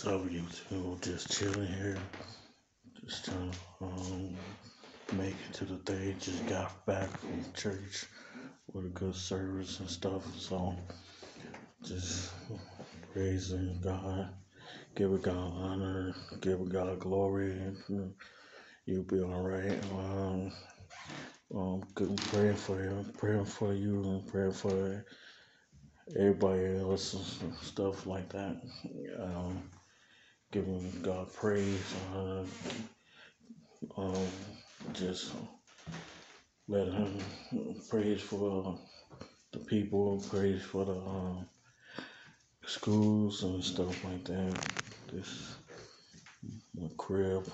So YouTube, just chilling here, just trying to make it to the day. Just got back from church with a good service and stuff. So just praising God, giving God honor, giving God glory. You'll be all right. Praying for you, and praying for everybody else and stuff like that. Um, Giving God praise, um, just let Him praise for the people, praise for the schools and stuff like that. This my crib.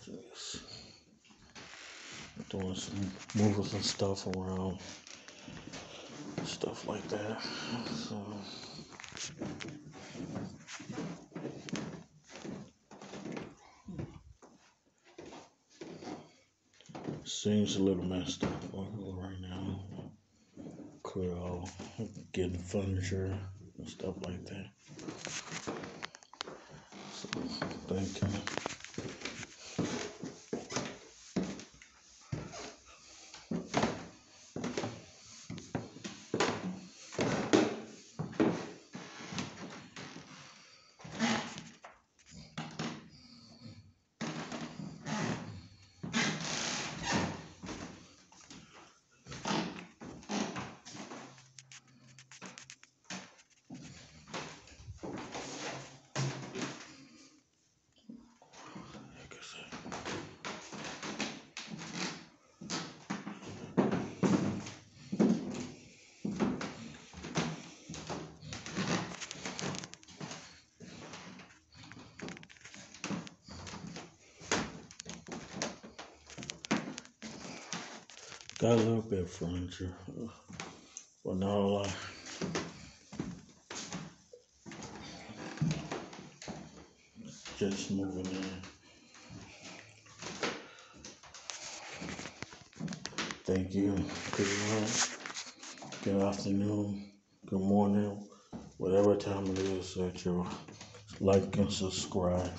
Just doing some moving some stuff around, stuff like that. So seems a little messed up right now. Clear out, getting furniture and stuff like that. So thank you. Like I said, got a little bit of furniture, but not a lot. Just moving in. Thank you. Good afternoon, good morning, whatever time it is that you like and subscribe.